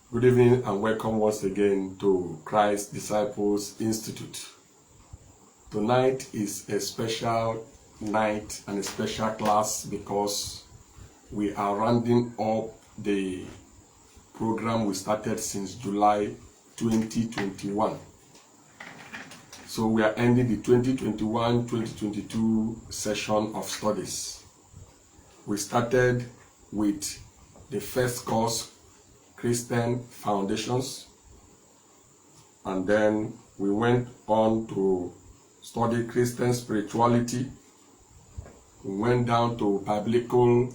Good evening and welcome once again to Christ Disciples Institute. Tonight is a special night and a special class because we are rounding up the program we started since July 2021. So we are ending the 2021-2022 session of studies. We started with the first course, Christian Foundations, and then we went on to study Christian spirituality. We went down to biblical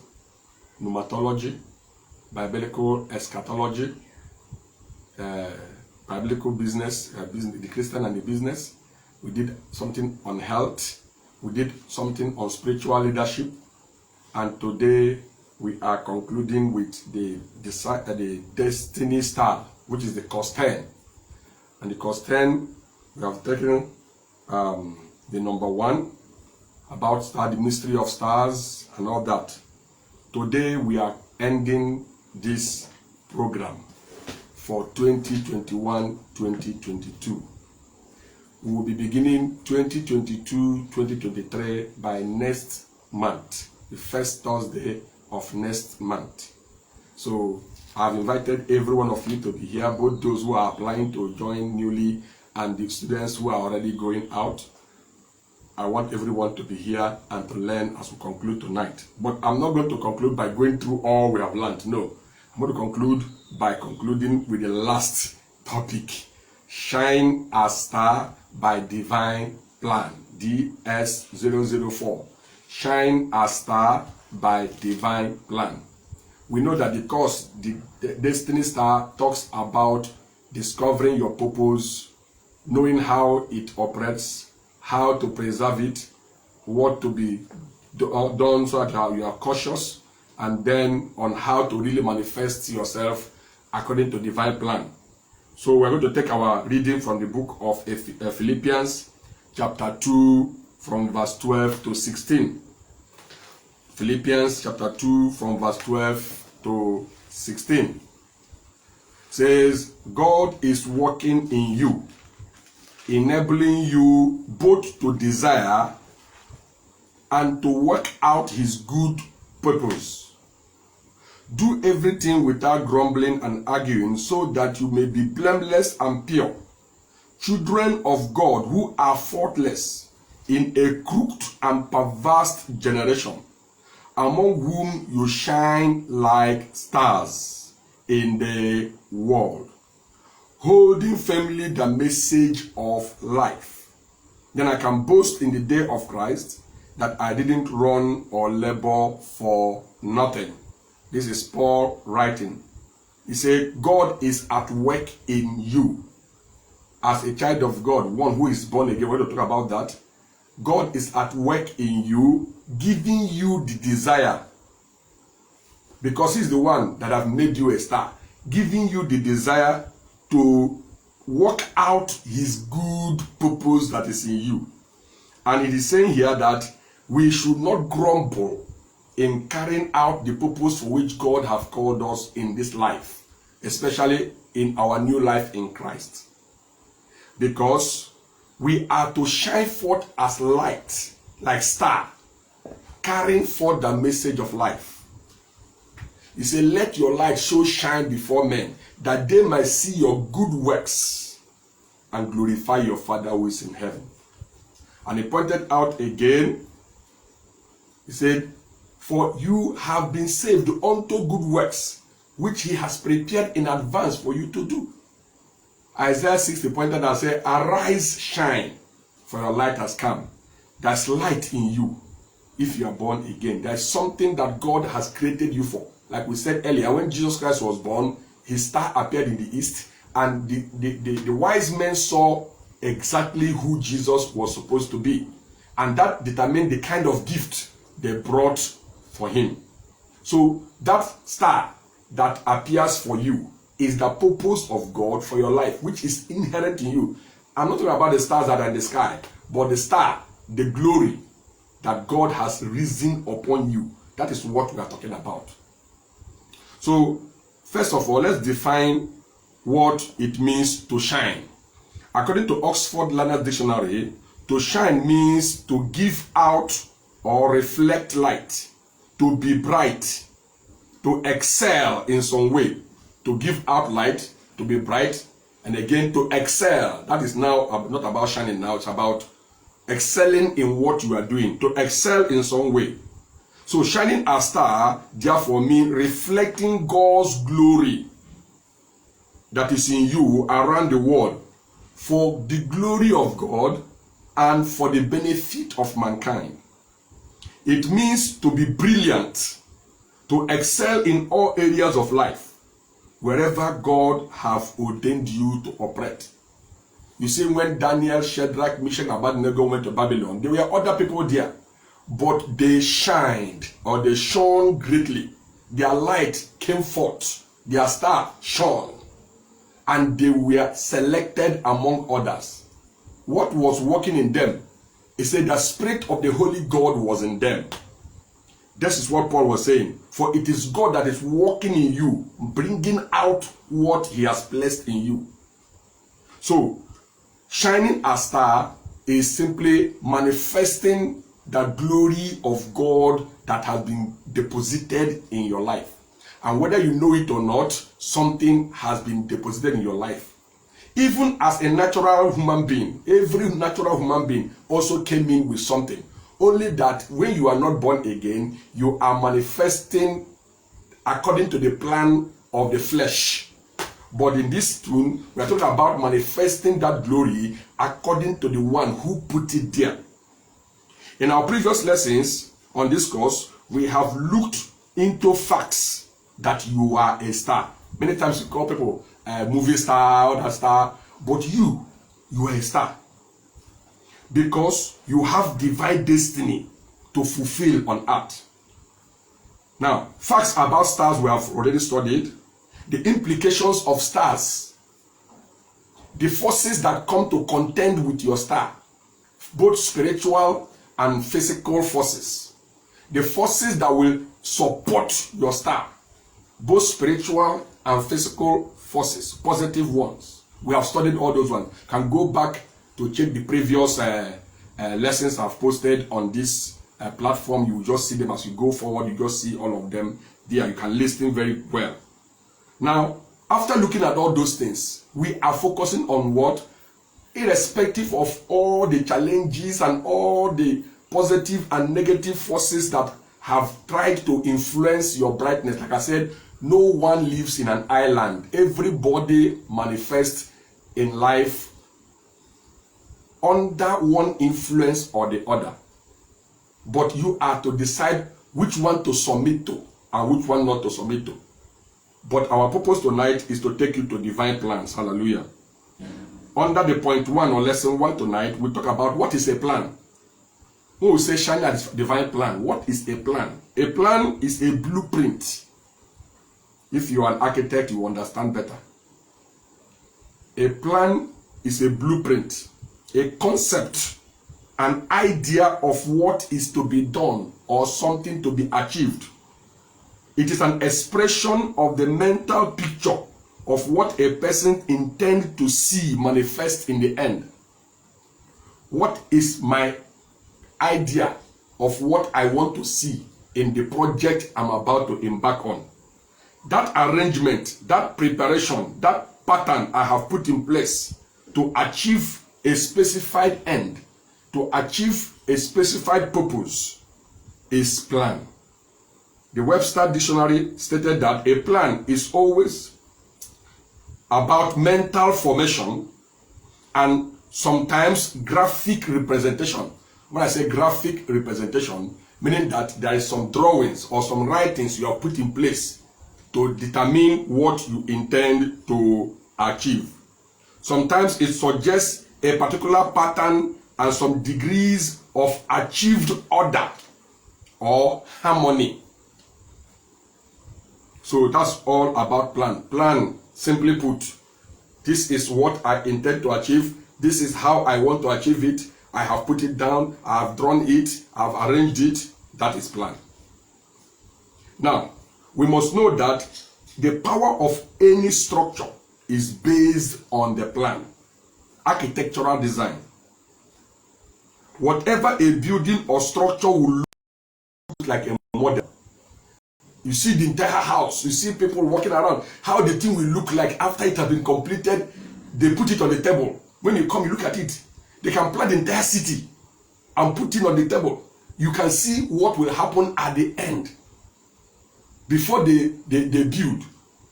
pneumatology, biblical eschatology, biblical business, the Christian and the business. We did something on health. We did something on spiritual leadership, and today we are concluding with the Destiny Star, which is the course 10. And the course 10, we have taken the number 1, about star, the mystery of stars and all that. Today we are ending this program for 2021-2022. We will be beginning 2022-2023 by next month, the first Thursday of next month. So I've invited every one of you to be here, both those who are applying to join newly and the students who are already going out. I want everyone to be here and to learn as we conclude tonight. But I'm not going to conclude by going through all we have learned. No, I'm going to conclude by concluding with the last topic, Shine as Star by Divine Plan, DS004. Shine as Star by Divine Plan. We know that the course, the Destiny Star, talks about discovering your purpose, knowing how it operates, how to preserve it, what to be done so that you are cautious, and then on how to really manifest yourself according to divine plan. So we're going to take our reading from the book of Philippians chapter 2 from verse 12 to 16. Philippians chapter 2 from verse 12 to 16 says, God is working in you, enabling you both to desire and to work out his good purpose. Do everything without grumbling and arguing, so that you may be blameless and pure, children of God who are faultless in a crooked and perverse generation, among whom you shine like stars in the world, holding firmly the message of life. Then I can boast in the day of Christ that I didn't run or labor for nothing. This is Paul writing. He said, God is at work in you. As a child of God, one who is born again, we're going to talk about that. God is at work in you, giving you the desire, because he's the one that have made you a star, giving you the desire to work out his good purpose that is in you. And it is saying here that we should not grumble in carrying out the purpose for which God have called us in this life, especially in our new life in Christ, because we are to shine forth as light, like star, carrying forth the message of life. He said, let your light so shine before men, that they might see your good works and glorify your Father who is in heaven. And he pointed out again, he said, for you have been saved unto good works, which he has prepared in advance for you to do. Isaiah 60 pointed and said, arise, shine, for your light has come. There's light in you if you are born again. There's something that God has created you for. Like we said earlier, when Jesus Christ was born, his star appeared in the east, and the wise men saw exactly who Jesus was supposed to be. And that determined the kind of gift they brought for him. So that star that appears for you is the purpose of God for your life, which is inherent in you. I'm not talking about the stars that are in the sky, but the star, the glory that God has risen upon you. That is what we are talking about. So, first of all, let's define what it means to shine. According to Oxford Learner's Dictionary, to shine means to give out or reflect light, to be bright, to excel in some way, to give out light, to be bright, and again to excel. That is now not about shining now, it's about excelling in what you are doing, to excel in some way. So shining a star therefore means reflecting God's glory that is in you around the world for the glory of God and for the benefit of mankind. It means to be brilliant, to excel in all areas of life, wherever God have ordained you to operate. You see, when Daniel, Shadrach, Meshach, and Abednego went to Babylon, there were other people there, but they shined, or they shone greatly. Their light came forth, their star shone, and they were selected among others. What was working in them? He said the Spirit of the Holy God was in them. This is what Paul was saying. For it is God that is working in you, bringing out what he has placed in you. So, shining a star is simply manifesting the glory of God that has been deposited in your life. And whether you know it or not, something has been deposited in your life. Even as a natural human being, every natural human being also came in with something. Only that when you are not born again, you are manifesting according to the plan of the flesh. But in this tune, we are talking about manifesting that glory according to the one who put it there. In our previous lessons on this course, we have looked into facts that you are a star. Many times you call people movie star, other star, but you are a star. Because you have divine destiny to fulfill on earth. Now, facts about stars we have already studied. The implications of stars. The forces that come to contend with your star. Both spiritual and physical forces. The forces that will support your star. Both spiritual and physical forces. Positive ones. We have studied all those ones. Can go back to check the previous lessons I've posted on this platform. You will just see them as you go forward. You just see all of them there. You can listen very well. Now, after looking at all those things, we are focusing on what? Irrespective of all the challenges and all the positive and negative forces that have tried to influence your brightness. Like I said, no one lives in an island. Everybody manifests in life under one influence or the other. But you are to decide which one to submit to and which one not to submit to. But our purpose tonight is to take you to divine plans. Hallelujah. Under the point 1 or lesson 1 tonight, we talk about what is a plan. When we say shine as divine plan, what is a plan? A plan is a blueprint. If you are an architect, you understand better. A plan is a blueprint, a concept, an idea of what is to be done or something to be achieved. It is an expression of the mental picture of what a person intends to see manifest in the end. What is my idea of what I want to see in the project I'm about to embark on? That arrangement, that preparation, that pattern I have put in place to achieve a specified end, to achieve a specified purpose, is plan. The Webster Dictionary stated that a plan is always about mental formation and sometimes graphic representation. When I say graphic representation, meaning that there is some drawings or some writings you have put in place to determine what you intend to achieve. Sometimes it suggests a particular pattern and some degrees of achieved order or harmony. So that's all about plan. Plan, simply put, this is what I intend to achieve. This is how I want to achieve it. I have put it down. I have drawn it. I have arranged it. That is plan. Now, we must know that the power of any structure is based on the plan. Architectural design. Whatever a building or structure will look like a model. You see the entire house, you see people walking around, how the thing will look like after it has been completed. They put it on the table. When you come, you look at it. They can plan the entire city and put it on the table. You can see what will happen at the end before they build.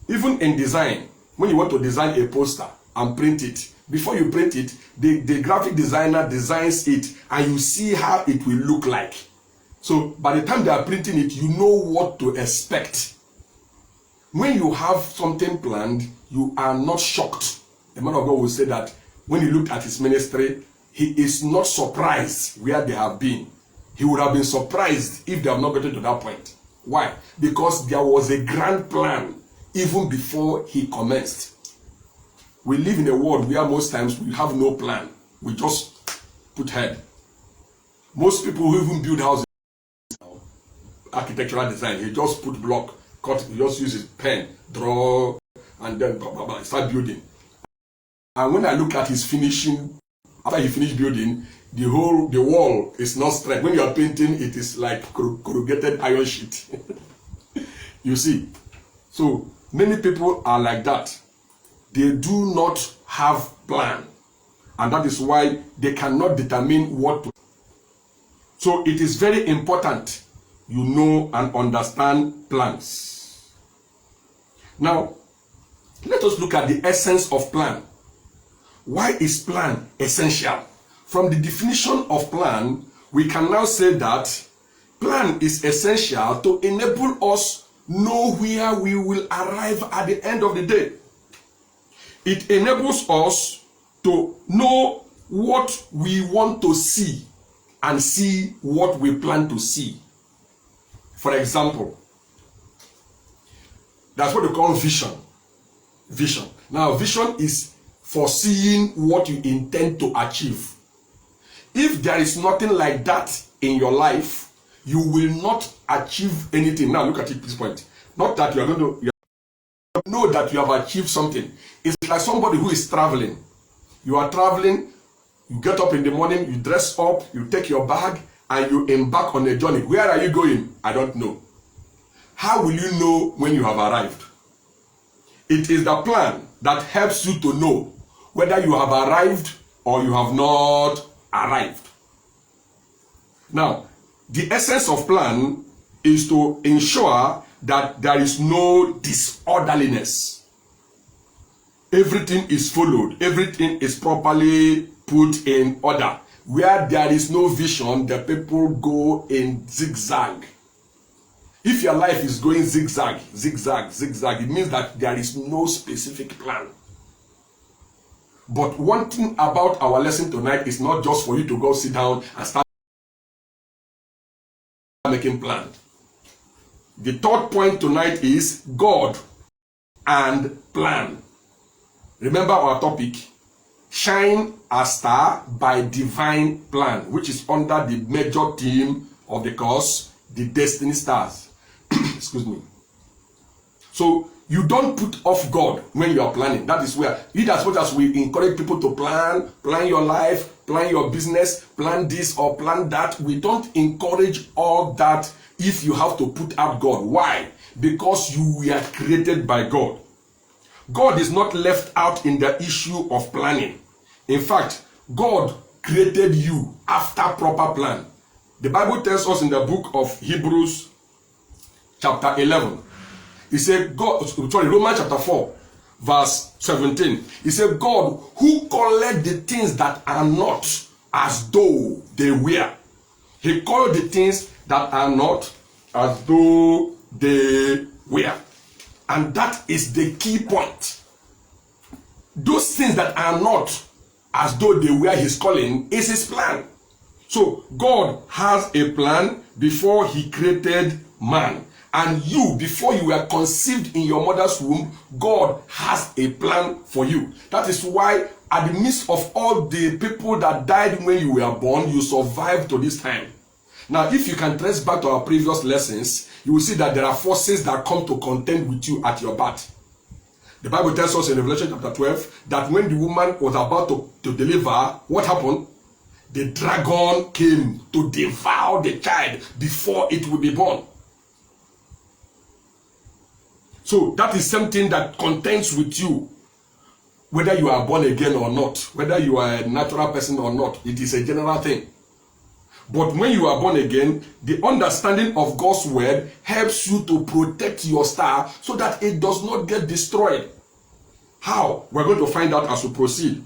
Even in design, when you want to design a poster and print it, before you print it, the graphic designer designs it and you see how it will look like. So by the time they are printing it, you know what to expect. When you have something planned, you are not shocked. The man of God will say that when he looked at his ministry, he is not surprised where they have been. He would have been surprised if they have not gotten to that point. Why? Because there was a grand plan even before he commenced. We live in a world where most times we have no plan. We just put head. Most people who even build houses, architectural design, he just put block, cut, he just use his pen, draw, and then start building. And when I look at his finishing, after he finished building, the wall is not straight. When you are painting, it is like corrugated iron sheet. You see, so many people are like that. They do not have plan, and that is why they cannot determine what to. So it is very important you know and understand plans. Now, let us look at the essence of plan. Why is plan essential? From the definition of plan, we can now say that plan is essential to enable us know where we will arrive at the end of the day. It enables us to know what we want to see and see what we plan to see. For example, that's what they call vision. Vision. Now, vision is foreseeing what you intend to achieve. If there is nothing like that in your life, you will not achieve anything. Now, look at it at this point. Not that you are going to know that you have achieved something. It's like somebody who is traveling. You are traveling, you get up in the morning, you dress up, you take your bag, and you embark on a journey. Where are you going? I don't know. How will you know when you have arrived? It is the plan that helps you to know whether you have arrived or you have not arrived. Now, the essence of plan is to ensure that there is no disorderliness. Everything is followed. Everything is properly put in order. Where there is no vision, the people go in zigzag. If your life is going zigzag, zigzag, zigzag, it means that there is no specific plan. But one thing about our lesson tonight is not just for you to go sit down and start making plans. The third point tonight is God and plan. Remember our topic, shine a star by divine plan, which is under the major theme of the course, the destiny stars. Excuse me. So you don't put off God when you are planning. That is where, as much as we encourage people to plan your life, plan your business, plan this or plan that, we don't encourage all that if you have to put out God. Why? Because you were created by God. God is not left out in the issue of planning. In fact, God created you after proper plan. The Bible tells us in the book of Hebrews chapter 11. He said, Romans chapter 4, verse 17. He said, God who called the things that are not as though they were. He called the things that are not as though they were. And that is the key point. Those things that are not as though they were his calling is his plan. So God has a plan before he created man. And you, before you were conceived in your mother's womb, God has a plan for you. That is why at the midst of all the people that died when you were born, you survived to this time. Now, if you can trace back to our previous lessons, you will see that there are forces that come to contend with you at your birth. The Bible tells us in Revelation chapter 12 that when the woman was about to deliver, what happened? The dragon came to devour the child before it will be born. So that is something that contends with you, whether you are born again or not, whether you are a natural person or not. It is a general thing. But when you are born again, the understanding of God's word helps you to protect your star so that it does not get destroyed. How? We're going to find out as we proceed.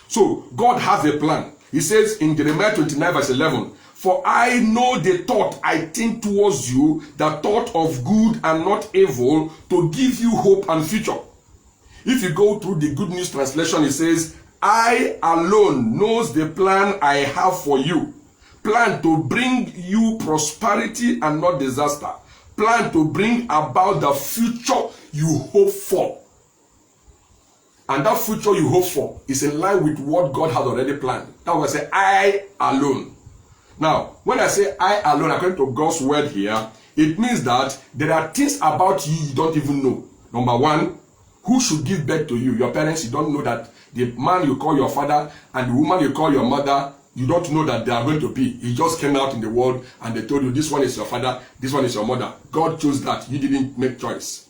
So, God has a plan. He says in Jeremiah 29 verse 11, "For I know the thought I think towards you, the thought of good and not evil, to give you hope and future." If you go through the Good News Translation, it says, "I alone knows the plan I have for you. Plan to bring you prosperity and not disaster. Plan to bring about the future you hope for." And that future you hope for is in line with what God has already planned. Now I say, "I alone." Now, when I say "I alone," according to God's word here, it means that there are things about you you don't even know. Number one, who should give birth to you? Your parents. You don't know that the man you call your father and the woman you call your mother, you don't know that they are going to be. He just came out in the world and they told you, this one is your father, this one is your mother. God chose that. You didn't make choice.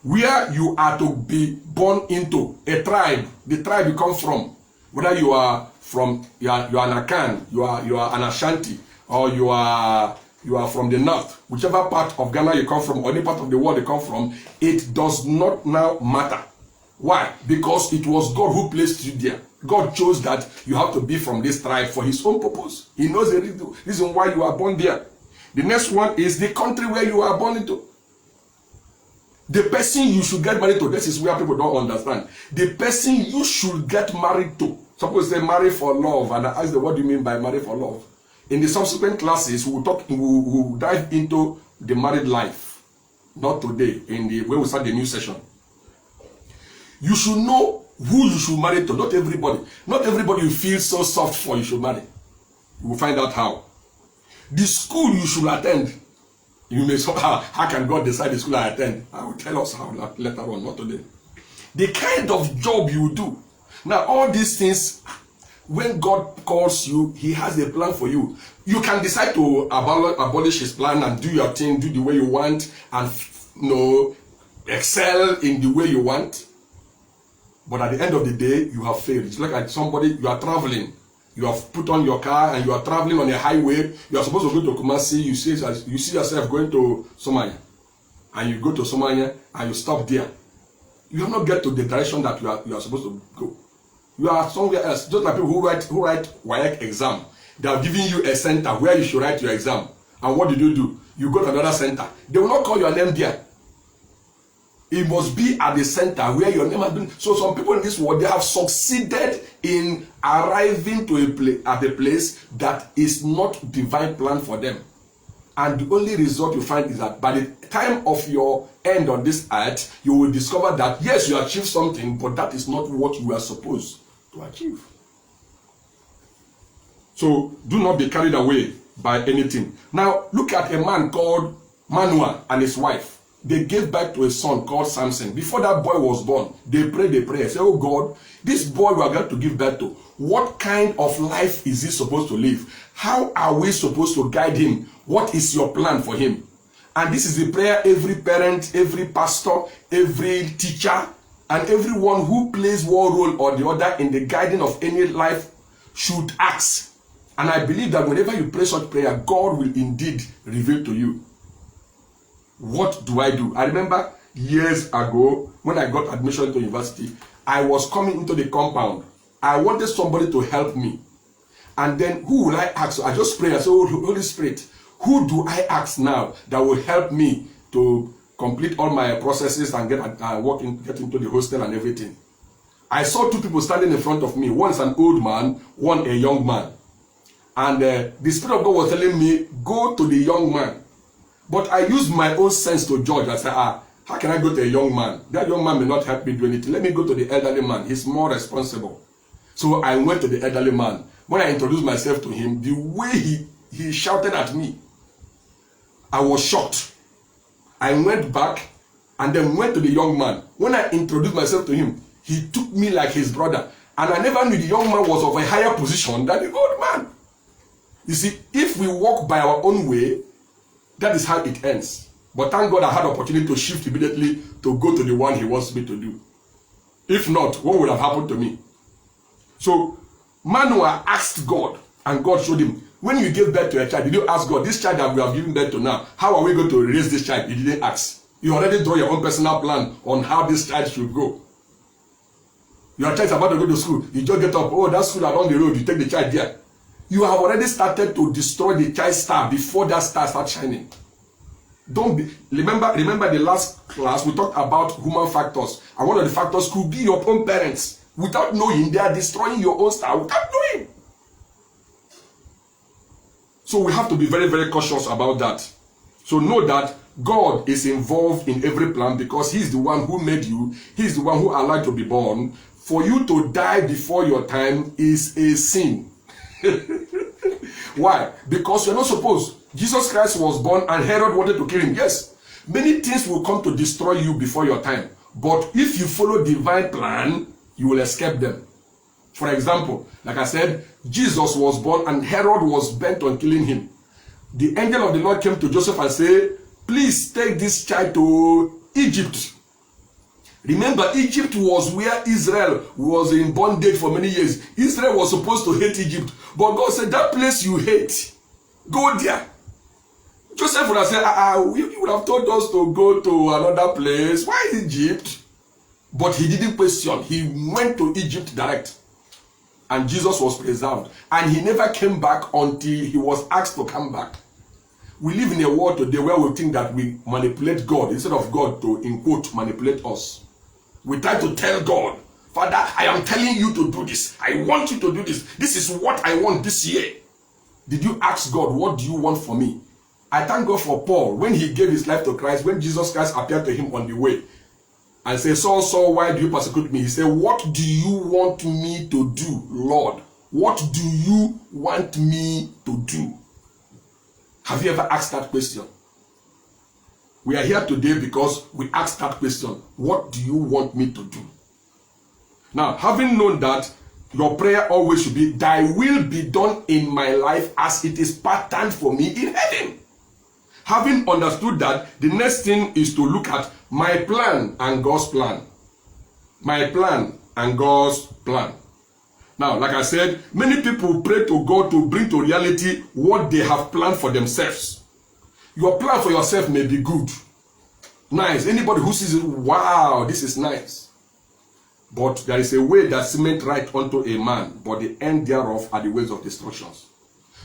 Where you are to be born into, a tribe, the tribe you come from, whether you are from, you are an Akan, you are an Ashanti, or you are from the north, whichever part of Ghana you come from, or any part of the world you come from, it does not now matter. Why? Because it was God who placed you there. God chose that you have to be from this tribe for his own purpose. He knows the reason why you are born there. The next one is the country where you are born into. The person you should get married to, this is where people don't understand. The person you should get married to. Some people say marry for love, and I ask them, what do you mean by marry for love? In the subsequent classes, we'll dive into the married life. Not today, when we start the new session. You should know who you should marry to. Not everybody. Not everybody you feel so soft for you should marry. You will find out how. The school you should attend. You may say, how can God decide the school I attend? I will tell us how later on, not today. The kind of job you do. Now, all these things, when God calls you, he has a plan for you. You can decide to abolish his plan and do your thing, do the way you want, and excel in the way you want. But at the end of the day, you have failed. It's like somebody, you are traveling. You have put on your car and you are traveling on a highway. You are supposed to go to Kumasi. You see yourself going to Somalia. And you go to Somalia and you stop there. You have not get to the direction that you are supposed to go. You are somewhere else. Just like people who write WAEC exam. They are giving you a center where you should write your exam. And what did you do? You go to another center. They will not call your name there. It must be at the center where your name has been. So some people in this world, they have succeeded in arriving to at a place that is not divine plan for them. And the only result you find is that by the time of your end on this earth, you will discover that yes, you achieved something, but that is not what you were supposed to achieve. So do not be carried away by anything. Now look at a man called Manoah and his wife. They gave birth to a son called Samson. Before that boy was born, they prayed a prayer. Say, oh God, this boy we are going to give birth to, what kind of life is he supposed to live? How are we supposed to guide him? What is your plan for him? And this is the prayer every parent, every pastor, every teacher, and everyone who plays one role or the other in the guiding of any life should ask. And I believe that whenever you pray such prayer, God will indeed reveal to you. What do I do? I remember years ago when I got admission into university, I was coming into the compound. I wanted somebody to help me. And then who will I ask? So I just pray. I said, oh, Holy Spirit, who do I ask now that will help me to complete all my processes and get into the hostel and everything? I saw two people standing in front of me. One is an old man, one a young man. And the Spirit of God was telling me, go to the young man. But I used my own sense to judge. I said, how can I go to a young man? That young man may not help me do anything. Let me go to the elderly man. He's more responsible. So I went to the elderly man. When I introduced myself to him, the way he shouted at me, I was shocked. I went back and then went to the young man. When I introduced myself to him, he took me like his brother. And I never knew the young man was of a higher position than the old man. You see, if we walk by our own way, that is how it ends. But thank God I had the opportunity to shift immediately to go to the one he wants me to do. If not, what would have happened to me? So, Manoah asked God, and God showed him, when you gave birth to a child, did you ask God, this child that we have given birth to now, how are we going to raise this child? You didn't ask. You already draw your own personal plan on how this child should go. Your child is about to go to school. You just get up, oh, that school along the road, you take the child there. You have already started to destroy the child's star before that star starts shining. Don't be, remember the last class we talked about human factors, and one of the factors could be your own parents. Without knowing, they are destroying your own star without knowing. So we have to be very, very cautious about that. So know that God is involved in every plan because He's the one who made you. He's the one who allowed you to be born. For you to die before your time is a sin. Why? Because you're not supposed. Jesus Christ was born and Herod wanted to kill him. Yes, many things will come to destroy you before your time. But if you follow divine plan, you will escape them. For example, like I said, Jesus was born and Herod was bent on killing him. The angel of the Lord came to Joseph and said, please take this child to Egypt. Remember, Egypt was where Israel was in bondage for many years. Israel was supposed to hate Egypt. But God said, that place you hate, go there. Joseph would have said, you would have told us to go to another place. Why Egypt? But he didn't question. He went to Egypt direct. And Jesus was preserved. And he never came back until he was asked to come back. We live in a world today where we think that we manipulate God instead of God to, in quote, manipulate us. We try to tell God, Father, I am telling you to do this. I want you to do this. This is what I want this year. Did you ask God, what do you want for me? I thank God for Paul. When he gave his life to Christ, when Jesus Christ appeared to him on the way and said, Saul, Saul, why do you persecute me? He said, what do you want me to do, Lord? What do you want me to do? Have you ever asked that question? We are here today because we asked that question. What do you want me to do? Now, having known that, your prayer always should be, thy will be done in my life as it is patterned for me in heaven. Having understood that, the next thing is to look at my plan and God's plan. My plan and God's plan. Now, like I said, many people pray to God to bring to reality what they have planned for themselves. Your plan for yourself may be good. Nice. Anybody who sees it, wow, this is nice. But there is a way that seemeth right unto a man, but the end thereof are the ways of destructions.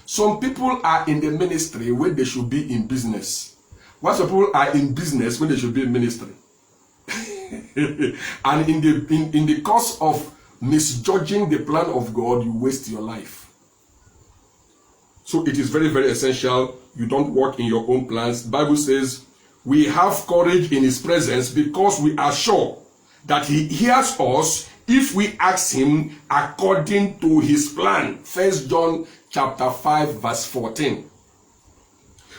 Some people are in the ministry when they should be in business. While some people are in business when they should be in ministry. And in the course of misjudging the plan of God, you waste your life. So it is very, very essential you don't walk in your own plans. The Bible says, we have courage in His presence because we are sure that He hears us if we ask Him according to His plan. 1 John chapter 5 verse 14.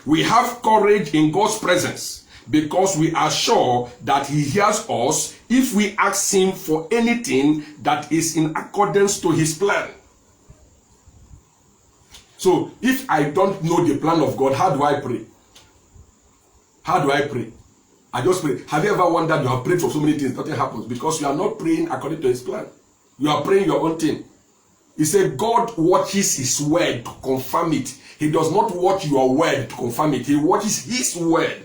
We have courage in God's presence because we are sure that He hears us if we ask Him for anything that is in accordance to His plan. So, if I don't know the plan of God, how do I pray? How do I pray? I just pray. Have you ever wondered you have prayed for so many things, nothing happens? Because you are not praying according to His plan. You are praying your own thing. He said God watches His word to confirm it. He does not watch your word to confirm it. He watches His word.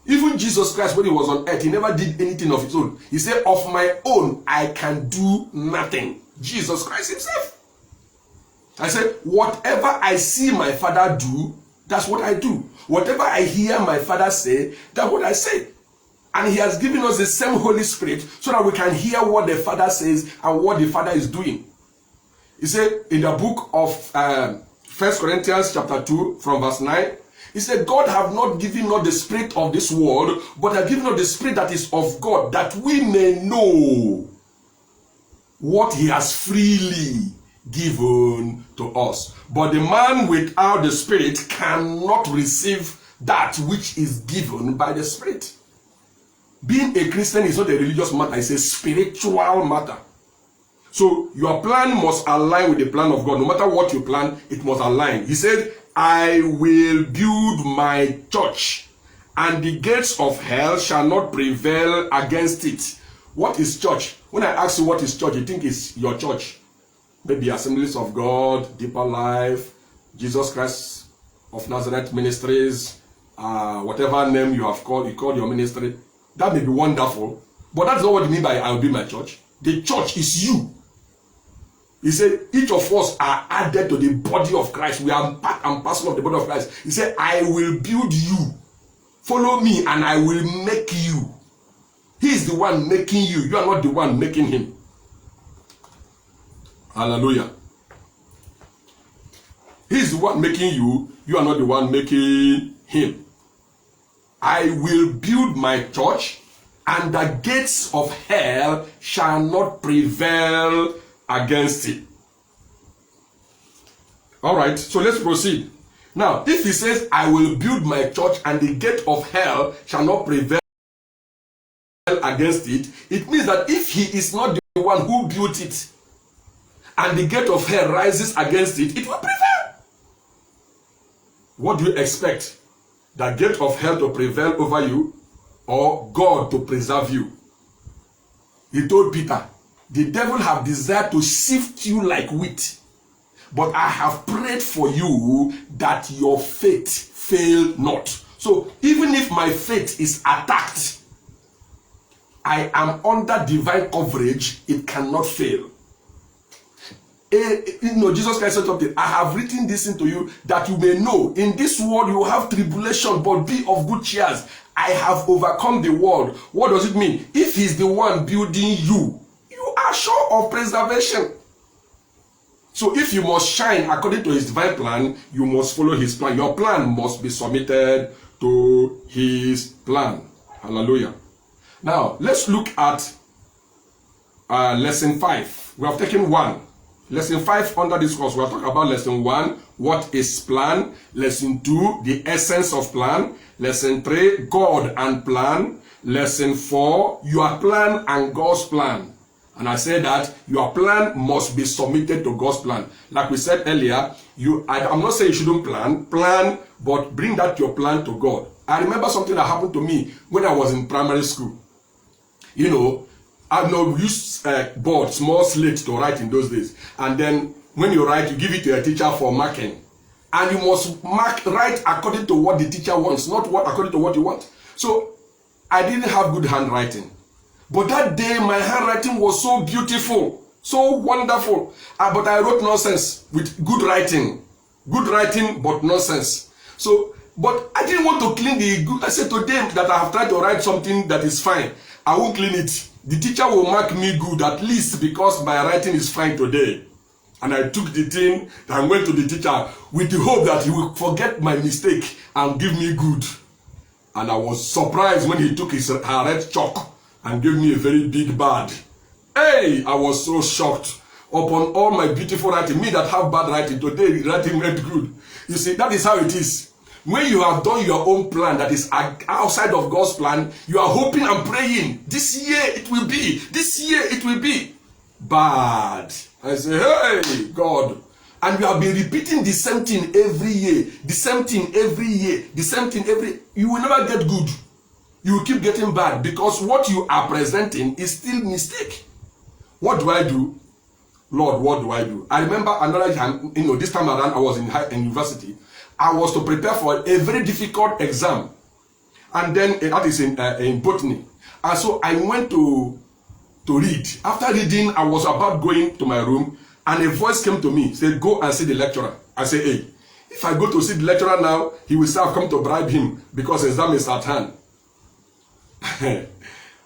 Even Jesus Christ, when He was on earth, He never did anything of His own. He said, of my own, I can do nothing. Jesus Christ Himself. I said, whatever I see my Father do, that's what I do. Whatever I hear my Father say, that's what I say. And He has given us the same Holy Spirit so that we can hear what the Father says and what the Father is doing. He said in the book of 1 Corinthians chapter 2 from verse 9, He said, God have not given us the spirit of this world, but have given us the spirit that is of God, that we may know what He has freely given to us. But the man without the Spirit cannot receive that which is given by the Spirit. Being a Christian is not a religious matter, it's a spiritual matter. So your plan must align with the plan of God. No matter what you plan, it must align. He said, I will build my church, and the gates of hell shall not prevail against it. What is church? When I ask you what is church, you think it's your church. Maybe Assemblies of God, Deeper Life, Jesus Christ of Nazareth Ministries, whatever name you call your ministry. That may be wonderful, but that's not what you mean by I will build my church. The church is you. He said, each of us are added to the body of Christ. We are part and parcel of the body of Christ. He said, I will build you. Follow me and I will make you. He is the one making you. You are not the one making him. Hallelujah. He is the one making you. You are not the one making him. I will build my church, and the gates of hell shall not prevail against it. All right, so let's proceed. Now, if he says, I will build my church and the gate of hell shall not prevail against it, it means that if he is not the one who built it and the gate of hell rises against it, it will prevail. What do you expect? The gate of hell to prevail over you, or God to preserve you? He told Peter, the devil have desired to sift you like wheat, but I have prayed for you that your faith fail not. So even if my faith is attacked, I am under divine coverage, it cannot fail. Jesus Christ said something, I have written this into you that you may know, in this world you have tribulation, but be of good cheer. I have overcome the world. What does it mean? If he's the one building you, you are sure of preservation. So if you must shine according to his divine plan, you must follow his plan. Your plan must be submitted to his plan. Hallelujah. Now, let's look at lesson 5. We have taken 1. Lesson 5 under this course, we are talking about lesson 1, what is plan? Lesson 2, the essence of plan. Lesson 3, God and plan. Lesson 4, your plan and God's plan. And I said that your plan must be submitted to God's plan. Like we said earlier, I'm not saying you shouldn't plan, but bring that your plan to God. I remember something that happened to me when I was in primary school. You know, I used board, small slate to write in those days. And then when you write, you give it to a teacher for marking. And you must write according to what the teacher wants, not according to what you want. So I didn't have good handwriting. But that day, my handwriting was so beautiful, so wonderful. But I wrote nonsense with good writing. Good writing, but nonsense. So, but I didn't want to clean the good. I said to them that I have tried to write something that is fine. I won't clean it. The teacher will mark me good, at least because my writing is fine today. And I took the thing and went to the teacher with the hope that he will forget my mistake and give me good. And I was surprised when he took his red chalk and gave me a very big bad. Hey, I was so shocked upon all my beautiful writing. Me that have bad writing, today writing went good. You see, that is how it is. When you have done your own plan that is outside of God's plan, you are hoping and praying, this year it will be, this year it will be. Bad. I say, hey, God. And you have been repeating the same thing every year, the same thing every year, the same thing every... You will never get good. You will keep getting bad because what you are presenting is still mistake. What do I do? Lord, what do I do? I remember another time, this time around I was in university. I was to prepare for a very difficult exam. And then that is in botany. And so I went to read. After reading, I was about going to my room and a voice came to me, said, go and see the lecturer. I said, hey, if I go to see the lecturer now, he will say I've come to bribe him because exam is at hand.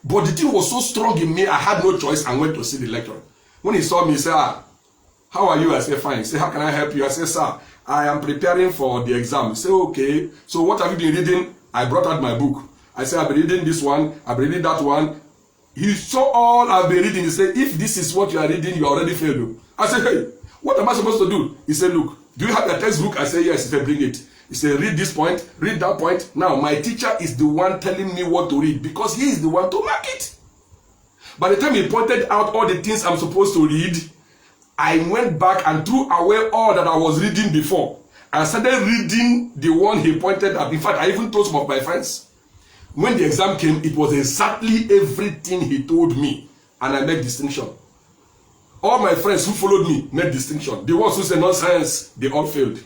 But the thing was so strong in me, I had no choice and went to see the lecturer. When he saw me, he said, how are you? I said, fine. He said, how can I help you? I said, sir, I am preparing for the exam. He said, okay. So what have you been reading? I brought out my book. I said, I've been reading this one. I've been reading that one. He saw all I've been reading. He said, if this is what you are reading, you already failed. I said, hey, what am I supposed to do? He said, look, Do you have the textbook? I say yes. He said, bring it. He said, read this point, read that point. Now, my teacher is the one telling me what to read because he is the one to mark it. By the time he pointed out all the things I'm supposed to read, I went back and threw away all that I was reading before and started reading the one he pointed at. In fact, I even told some of my friends. When the exam came, it was exactly everything he told me, and I made distinction. All my friends who followed me made distinction. The ones who said nonsense, they all failed.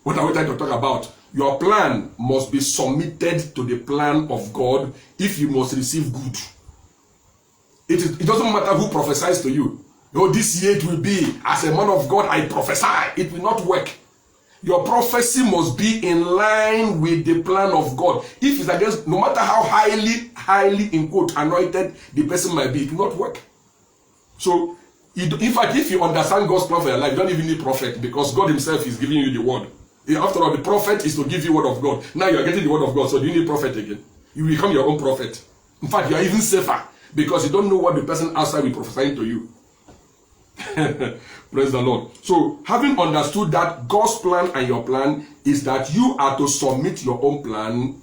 What are we trying to talk about? Your plan must be submitted to the plan of God if you must receive good. It doesn't matter who prophesies to you. Oh, this year it will be, as a man of God, I prophesy. It will not work. Your prophecy must be in line with the plan of God. If it's against, no matter how highly, in quote, anointed the person might be, it will not work. So, in fact, if you understand God's plan for your life, you don't even need prophet because God himself is giving you the word. After all, the prophet is to give you word of God. Now you are getting the word of God, so do you need prophet again? You become your own prophet. In fact, you are even safer because you don't know what the person outside will prophesying to you. Praise the Lord. So, having understood that God's plan and your plan is that you are to submit your own plan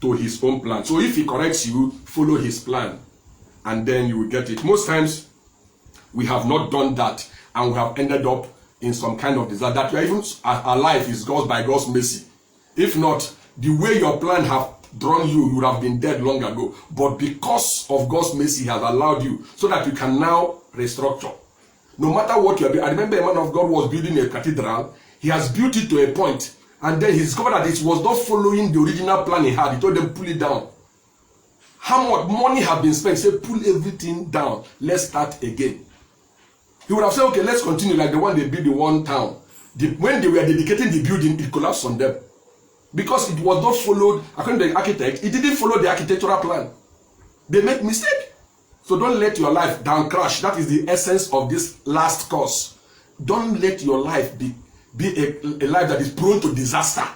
to his own plan. So, if he corrects you, follow his plan, and then you will get it. Most times, we have not done that, and we have ended up in some kind of disaster. That we are even our life is God's by God's mercy. If not, the way your plan have drawn you, you would have been dead long ago. But because of God's mercy, he has allowed you so that you can now restructure. No matter what you are doing. I remember a man of God was building a cathedral. He has built it to a point, and then he discovered that it was not following the original plan he had. He told them, pull it down. How much money have been spent? He said, pull everything down. Let's start again. He would have said, okay, let's continue like the one they built in one town. When they were dedicating the building, it collapsed on them. Because it was not followed, according to the architect, it didn't follow the architectural plan. They make mistake. So don't let your life down crash. That is the essence of this last course. Don't let your life be a life that is prone to disaster.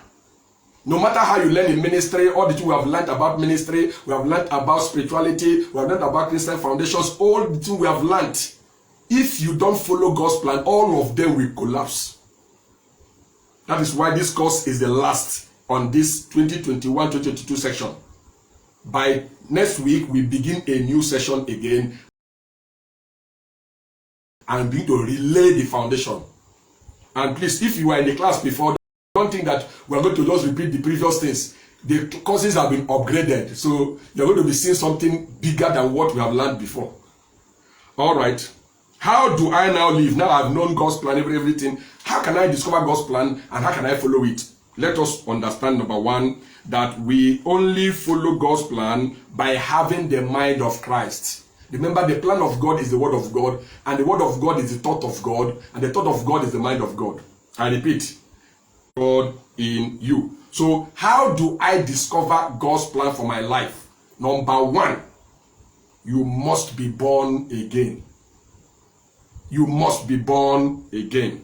No matter how you learn in ministry, all the things we have learned about ministry, we have learned about spirituality, we have learned about Christian foundations, all the things we have learned. If you don't follow God's plan, all of them will collapse. That is why this course is the last on this 2021-2022 section. By next week, we begin a new session again and begin to relay the foundation. And please, if you were in the class before, don't think that we are going to just repeat the previous things. The courses have been upgraded, so you're going to be seeing something bigger than what we have learned before. All right. How do I now live? Now I've known God's plan, everything. How can I discover God's plan and how can I follow it? Let us understand, number one, that we only follow God's plan by having the mind of Christ. Remember, the plan of God is the word of God, and the word of God is the thought of God, and the thought of God is the mind of God. I repeat, God in you. So how do I discover God's plan for my life? Number one, you must be born again. You must be born again.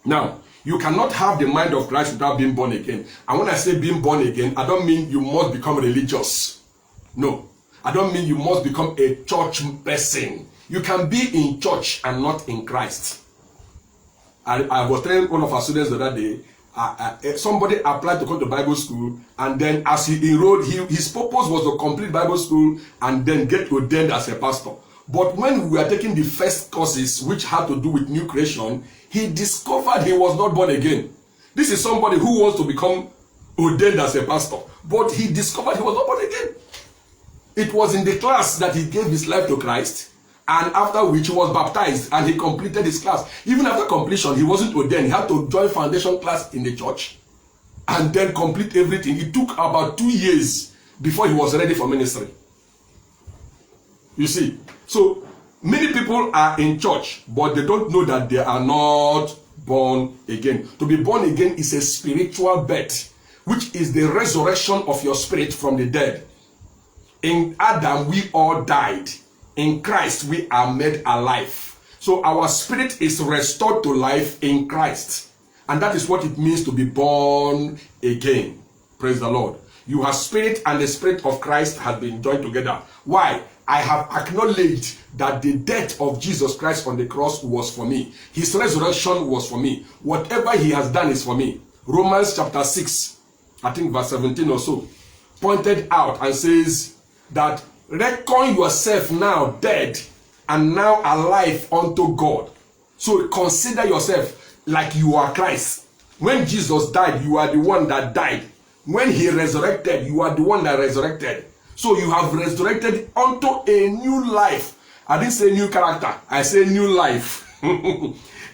Now, you cannot have the mind of Christ without being born again. And when I say being born again, I don't mean you must become religious. No. I don't mean you must become a church person. You can be in church and not in Christ. I was telling one of our students the other day, somebody applied to come to Bible school, and then as he enrolled, his purpose was to complete Bible school and then get ordained as a pastor. But when we were taking the first courses, which had to do with new creation, he discovered he was not born again. This is somebody who wants to become ordained as a pastor, but he discovered he was not born again. It was in the class that he gave his life to Christ, and after which he was baptized and he completed his class. Even after completion, he wasn't ordained. He had to join foundation class in the church and then complete everything. It took about 2 years before he was ready for ministry. You see, so many people are in church, but they don't know that they are not born again. To be born again is a spiritual birth, which is the resurrection of your spirit from the dead. In Adam, we all died. In Christ, we are made alive. So our spirit is restored to life in Christ. And that is what it means to be born again. Praise the Lord. Your spirit and the spirit of Christ have been joined together. Why? I have acknowledged that the death of Jesus Christ on the cross was for me. His resurrection was for me. Whatever he has done is for me. Romans chapter 6, I think verse 17 or so, pointed out and says that reckon yourself now dead and now alive unto God. So consider yourself like you are Christ. When Jesus died, you are the one that died. When he resurrected, you are the one that resurrected. So you have resurrected unto a new life. I didn't say new character. I say new life.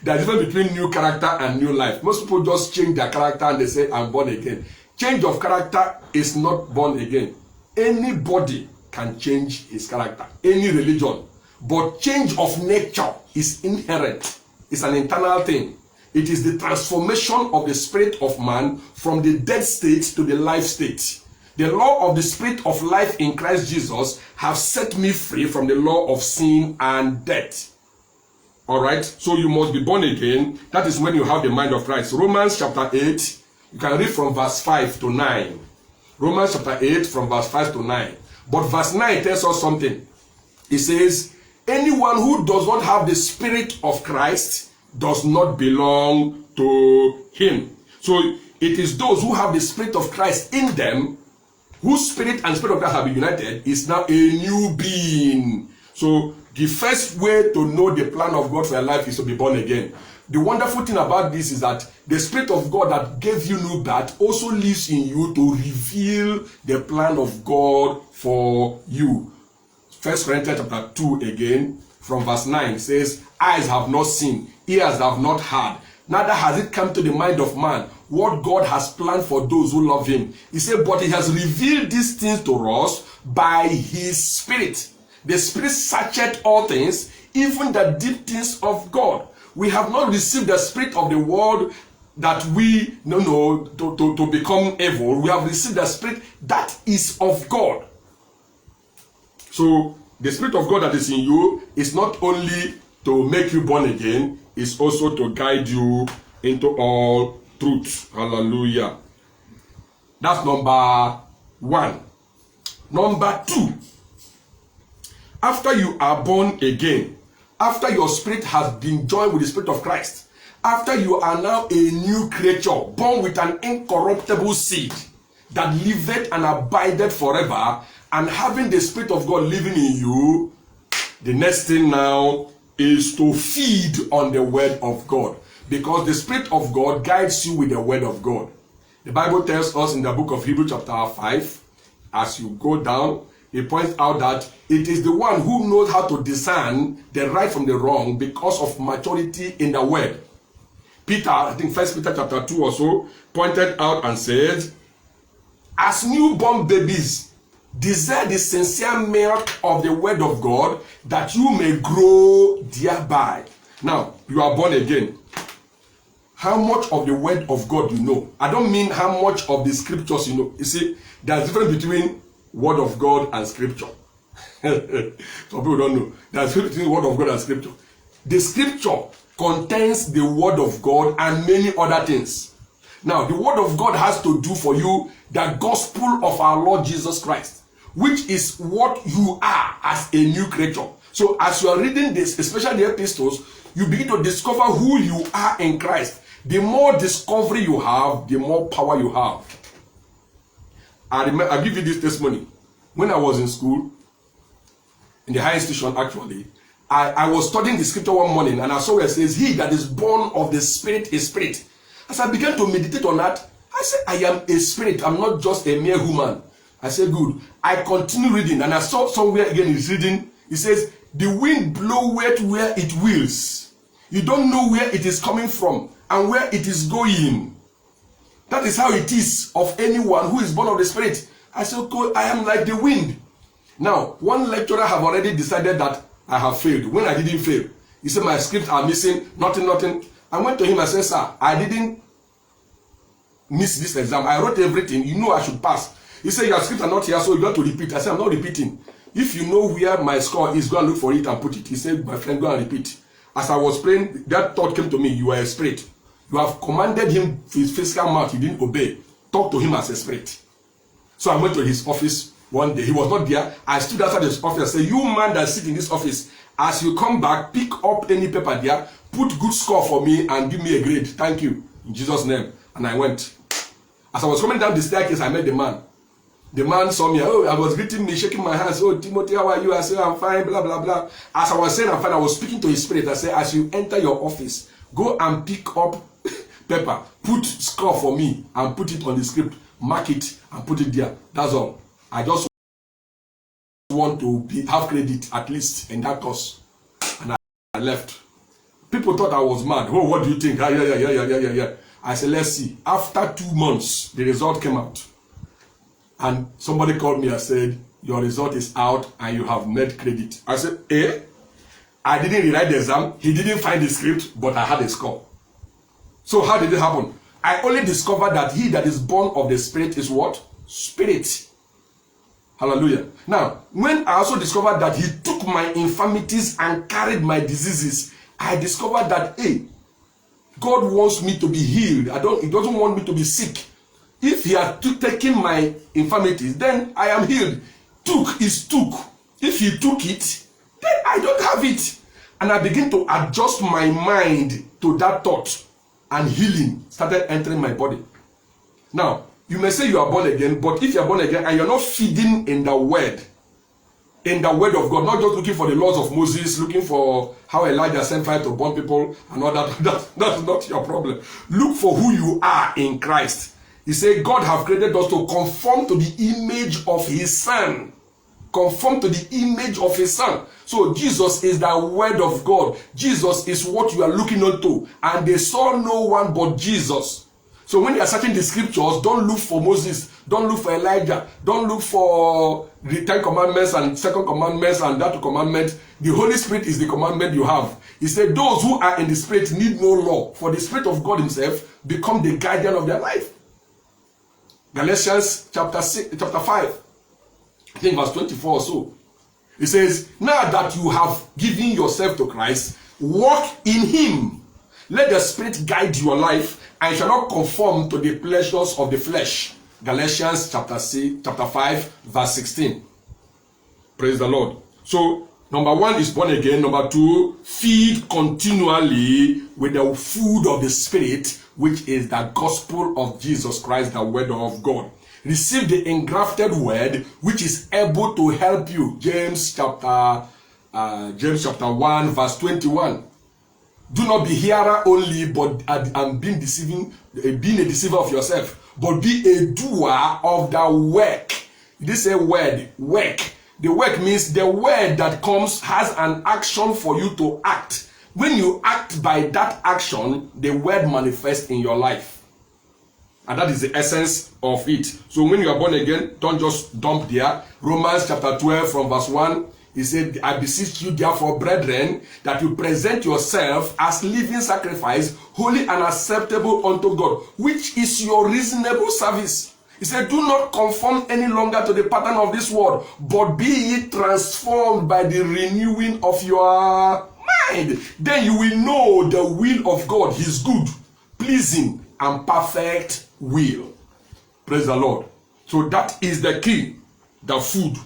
There's a difference between new character and new life. Most people just change their character and they say, I'm born again. Change of character is not born again. Anybody can change his character. Any religion. But change of nature is inherent. It's an internal thing. It is the transformation of the spirit of man from the dead state to the life state. The law of the spirit of life in Christ Jesus have set me free from the law of sin and death. Alright, so you must be born again. That is when you have the mind of Christ. Romans chapter 8, you can read from verse 5 to 9. Romans chapter 8 from verse 5 to 9. But verse 9 tells us something. It says, anyone who does not have the spirit of Christ does not belong to him. So it is those who have the spirit of Christ in them, whose spirit and spirit of Christ have been united, is now a new being. So the first way to know the plan of God for your life is to be born again. The wonderful thing about this is that the Spirit of God that gave you new birth also lives in you to reveal the plan of God for you. 1 Corinthians chapter 2 again, from verse 9 says, eyes have not seen, ears have not heard, neither has it come to the mind of man what God has planned for those who love him. He said, but he has revealed these things to us by his Spirit. The Spirit searcheth all things, even the deep things of God. We have not received the spirit of the world that we to become evil. We have received the spirit that is of God. So the spirit of God that is in you is not only to make you born again, it's also to guide you into all truth. Hallelujah. That's number 1. Number 2. After you are born again, after your spirit has been joined with the Spirit of Christ, after you are now a new creature, born with an incorruptible seed that liveth and abideth forever, and having the Spirit of God living in you, the next thing now is to feed on the Word of God. Because the Spirit of God guides you with the Word of God. The Bible tells us in the book of Hebrews chapter 5, as you go down, he points out that it is the one who knows how to discern the right from the wrong because of maturity in the word. Peter, I think 1 Peter chapter 2 or so, pointed out and said, as newborn babies, desire the sincere milk of the word of God, that you may grow thereby. Now, you are born again. How much of the word of God you know? I don't mean how much of the scriptures you know. You see, there's a difference between word of God and scripture. Some people don't know. There's a difference between word of God and scripture. The scripture contains the word of God and many other things. Now, the word of God has to do for you the gospel of our Lord Jesus Christ, which is what you are as a new creature. So as you are reading this, especially the epistles, you begin to discover who you are in Christ. The more discovery you have, the more power you have. I'll give you this testimony. When I was in school, in the higher institution actually, I was studying the scripture one morning and I saw where it says, he that is born of the Spirit is spirit. As I began to meditate on that, I said, I am a spirit. I'm not just a mere human. I said, good. I continue reading and I saw somewhere again it's reading. It says, the wind bloweth where it wills. You don't know where it is coming from and where it is going. That is how it is of anyone who is born of the Spirit. I said, okay, I am like the wind. Now, one lecturer have already decided that I have failed. When I didn't fail, he said, my scripts are missing, nothing. I went to him and said, sir, I didn't miss this exam. I wrote everything. You know I should pass. He said, your scripts are not here, so you got to repeat. I said, I'm not repeating. If you know where my score is, go and look for it and put it. He said, my friend, go and repeat. As I was praying, that thought came to me, you are a spirit. You have commanded him with his physical mouth, he didn't obey. Talk to him as a spirit. So I went to his office One day, he was not there. I stood outside his office and said, you man that sit in this office, as you come back, pick up any paper there, put good score for me and give me a grade. Thank you. In Jesus' name. And I went. As I was coming down the staircase, I met the man. The man saw me. Oh, I was greeting me, shaking my hands. Oh, Timothy, how are you? I said, I'm fine, blah, blah, blah. As I was saying I'm fine, I was speaking to his spirit. I said, as you enter your office, go and pick up paper, put score for me and put it on the script, mark it and put it there. That's all. I just want to have credit at least in that course. And I left. People thought I was mad. Oh, what do you think? Yeah. I said, let's see. After 2 months, the result came out. And somebody called me and said, your result is out and you have made credit. I said, eh? I didn't rewrite the exam. He didn't find the script, but I had a score. So how did it happen? I only discovered that he that is born of the Spirit is what? Spirit. Hallelujah. Now, when I also discovered that he took my infirmities and carried my diseases, I discovered that, hey, God wants me to be healed. He doesn't want me to be sick. If he had taken my infirmities, then I am healed. Took is took. If he took it, then I don't have it. And I begin to adjust my mind to that thought, and healing started entering my body. Now, you may say you are born again, but if you are born again and you're not feeding in the word of God, not just looking for the laws of Moses, looking for how Elijah sent fire to burn people and all that's not your problem. Look for who you are in Christ. He said, God have created us to conform to the image of his son. Conform to the image of his son. So Jesus is the word of God. Jesus is what you are looking unto. And they saw no one but Jesus. So when you are searching the scriptures, don't look for Moses. Don't look for Elijah. Don't look for the 10 commandments and 2nd commandments and that commandment. The Holy Spirit is the commandment you have. He said, those who are in the Spirit need no law. For the Spirit of God himself become the guardian of their life. Galatians chapter 5, I think verse 24 or so. It says, now that you have given yourself to Christ, walk in him. Let the Spirit guide your life, and you shall not conform to the pleasures of the flesh. Galatians chapter 5, verse 16. Praise the Lord. So, number 1 is born again. Number 2, feed continually with the food of the Spirit, which is the gospel of Jesus Christ, the word of God. Receive the engrafted word, which is able to help you. James chapter 1, verse 21. Do not be hearer only, but being a deceiver of yourself, but be a doer of the work. This is a word, work. The work means the word that comes has an action for you to act. When you act by that action, the word manifests in your life. And that is the essence of it. So when you are born again, don't just dump there. Romans chapter 12 from verse 1, he said, I beseech you therefore, brethren, that you present yourself as living sacrifice, holy and acceptable unto God, which is your reasonable service. He said, do not conform any longer to the pattern of this world, but be ye transformed by the renewing of your mind. Then you will know the will of God, his good, pleasing, and perfect will. Praise the Lord. So that is the key, the food.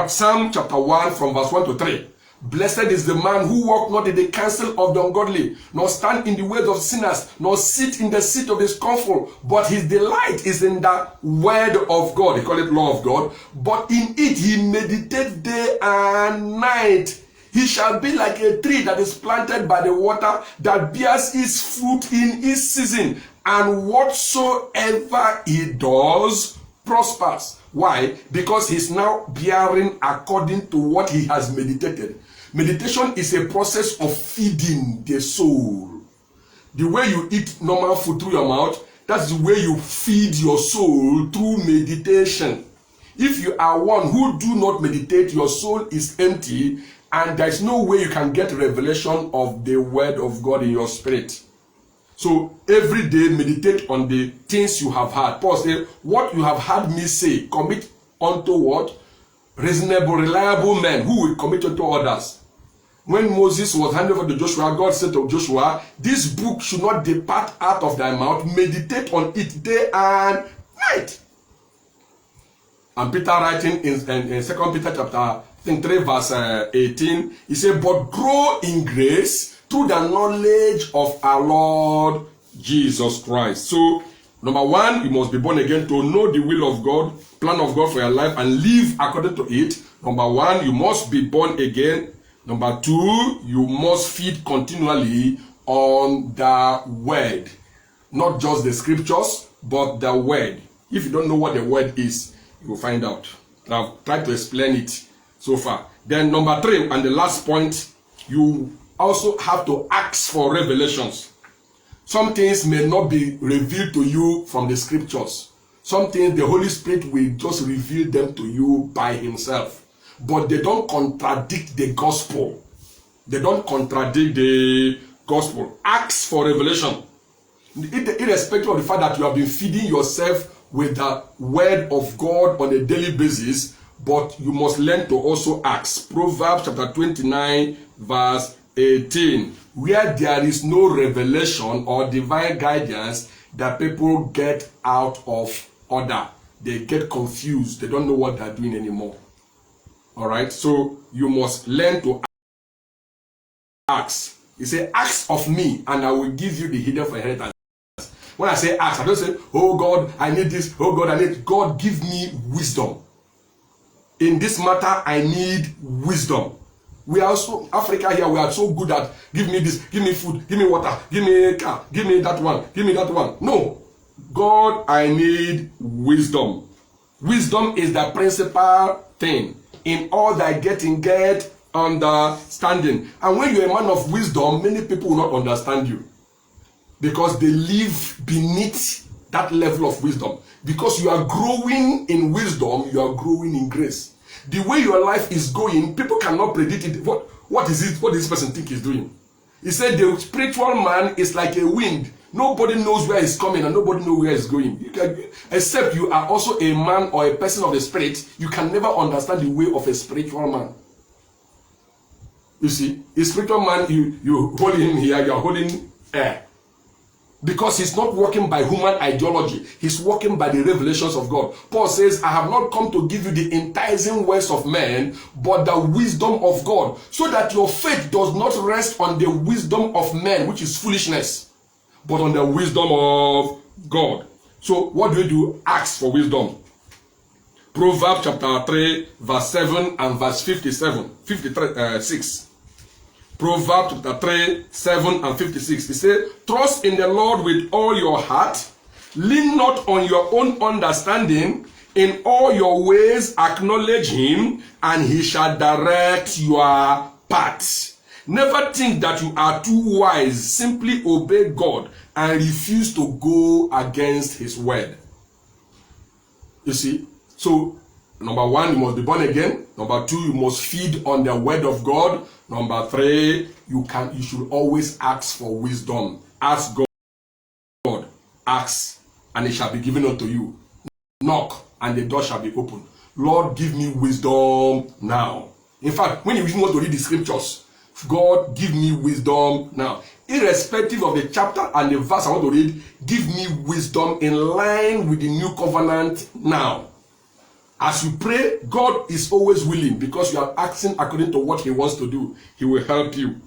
Psalm chapter 1 from verse 1 to 3. Blessed is the man who walk not in the counsel of the ungodly, nor stand in the ways of sinners, nor sit in the seat of the scornful, but his delight is in the word of God. They call it law of God. But in it he meditates day and night. He shall be like a tree that is planted by the water, that bears its fruit in its season, and whatsoever he does prospers. Why? Because he's now bearing according to what he has meditated. Meditation is a process of feeding the soul. The way you eat normal food through your mouth, that's the way you feed your soul through meditation. If you are one who do not meditate, your soul is empty, and there is no way you can get revelation of the word of God in your spirit. So every day meditate on the things you have heard. Paul said, what you have heard me say, commit unto what? Reasonable, reliable men who will commit unto others. When Moses was handed over to Joshua, God said to Joshua, this book should not depart out of thy mouth. Meditate on it day and night. And Peter writing in 2 Peter chapter 3 verse 18, he said, but grow in grace through the knowledge of our Lord Jesus Christ. So, number one, you must be born again to know the will of God, plan of God for your life, and live according to it. Number one, you must be born again. Number two, you must feed continually on the word. Not just the scriptures, but the word. If you don't know what the word is, you will find out. I've tried to explain it so far. Then number three, and the last point, you also have to ask for revelations. Some things may not be revealed to you from the scriptures. Some things the Holy Spirit will just reveal them to you by himself. But they don't contradict the gospel. They don't contradict the gospel. Ask for revelation. Irrespective of the fact that you have been feeding yourself with the word of God on a daily basis, but you must learn to also ask. Proverbs chapter 29 verse 18. Where there is no revelation or divine guidance, the people get out of order. They get confused. They don't know what they're doing anymore. All right, so you must learn to ask. He said, ask of me and I will give you the hidden for inheritance. When I say ask, I don't say, oh God, I need this. Oh God, I need. God, give me wisdom. In this matter, I need wisdom. We are so, Africa here, we are so good at, give me this, give me food, give me water, give me a car, give me that one, give me that one. No. God, I need wisdom. Wisdom is the principal thing. In all thy getting, get understanding. And when you're a man of wisdom, many people will not understand you. Because they live beneath that level of wisdom. Because you are growing in wisdom, you are growing in grace. The way your life is going, people cannot predict it. What is it? What does this person think he's doing? He said the spiritual man is like a wind. Nobody knows where he's coming and nobody knows where he's going. Except you are also a man or a person of the spirit, you can never understand the way of a spiritual man. You see, a spiritual man, you hold him here, you are holding air. Because he's not working by human ideology. He's working by the revelations of God. Paul says, I have not come to give you the enticing words of men, but the wisdom of God. So that your faith does not rest on the wisdom of men, which is foolishness, but on the wisdom of God. So what do? Ask for wisdom. Proverbs chapter 3, verse 7 and verse 6. Proverbs chapter 3, 7 and 56. It says, trust in the Lord with all your heart. Lean not on your own understanding. In all your ways acknowledge him, and he shall direct your paths. Never think that you are too wise. Simply obey God and refuse to go against his word. You see? So, number one, you must be born again. Number two, you must feed on the word of God. Number three, you should always ask for wisdom. Ask God. Ask, and it shall be given unto you. Knock, and the door shall be opened. Lord, give me wisdom now. In fact, when you even want to read the scriptures, God, give me wisdom now. Irrespective of the chapter and the verse I want to read, give me wisdom in line with the new covenant now. As you pray, God is always willing because you are acting according to what he wants to do. He will help you.